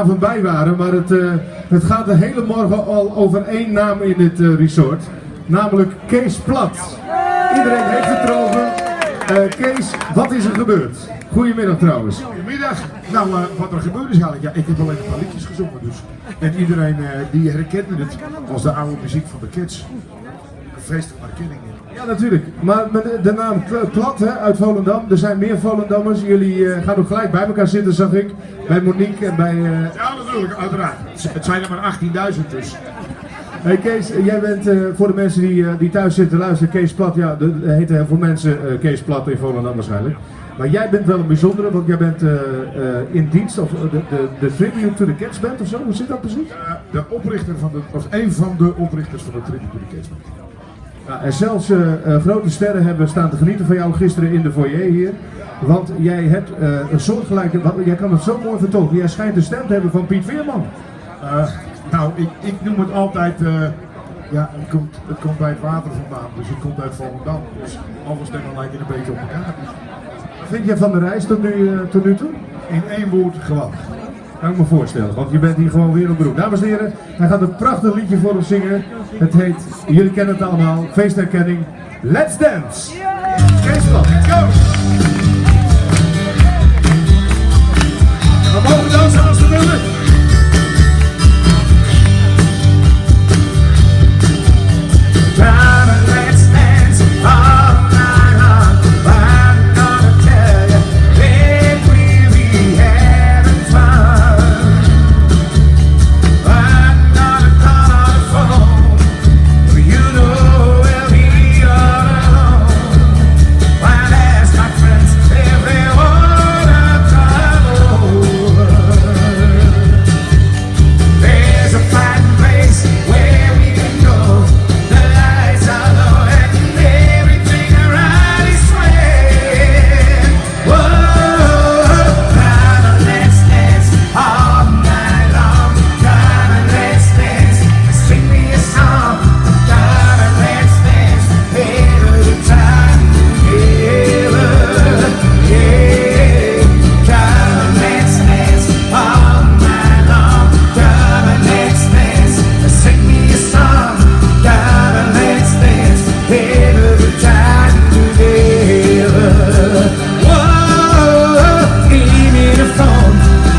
avond bij waren, maar het gaat de hele morgen al over één naam in dit resort. Namelijk Kees Plat. Iedereen heeft het erover. Kees, wat is er gebeurd? Goedemiddag trouwens. Goedemiddag. Nou, wat er gebeurd is eigenlijk, ja, ik heb alleen een paar liedjes gezongen dus. En iedereen die herkende het als de oude muziek van de Kids. Een feest van herkenning. Ja, natuurlijk. Maar met de naam Plat hè, uit Volendam. Er zijn meer Volendammers. Jullie gaan ook gelijk bij elkaar zitten, zag ik. Bij Monique en bij... Ja, natuurlijk, uiteraard. Het zijn er maar 18.000 dus. Hey Kees, jij bent voor de mensen die thuis zitten luisteren, Kees Plat, ja, er heten heel veel mensen Kees Plat in Volendam waarschijnlijk. Maar jij bent wel een bijzondere, want jij bent in dienst of de Tribute to the Cats band of zo, hoe zit dat precies? De oprichter of een van de oprichters van de Tribute to the Cats band. Ja, en zelfs grote sterren hebben staan te genieten van jou gisteren in de foyer hier. Want jij hebt een soortgelijke, jij kan het zo mooi vertolken, jij schijnt de stem te hebben van Piet Veerman. Nou, ik noem het altijd, ja, het komt bij het water vandaan, dus het komt uit Volendam. Dus alle stemmen lijken een beetje op elkaar. Dus. Wat vind jij van de reis tot nu toe? In één woord, geweldig. Kan ik me voorstellen, want je bent hier gewoon weer op beroep. Dames en heren, hij gaat een prachtig liedje voor ons zingen. Het heet, jullie kennen het allemaal, feesterkenning, Let's Dance! Kees Plat, go! We mogen dansen als we willen.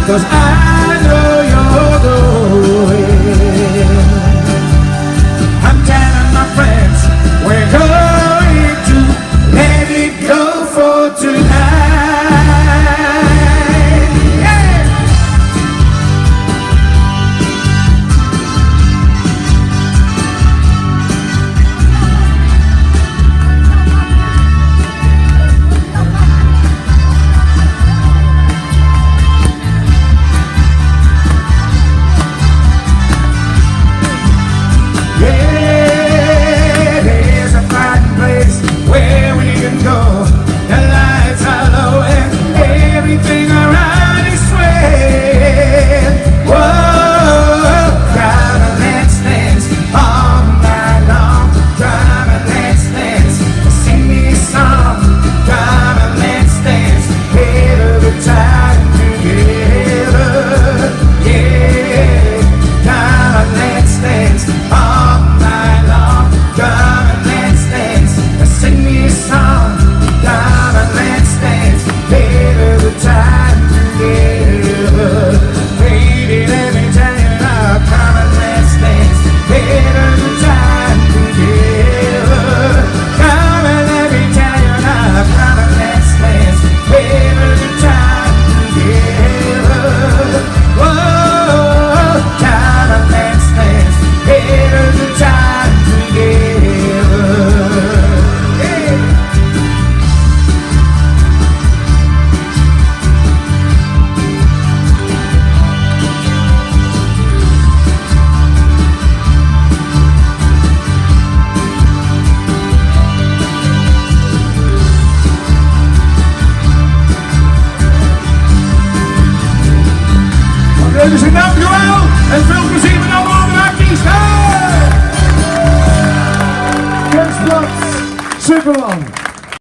Cause I know you're going. I'm telling my friends we're going to let it go for tonight. Yeah.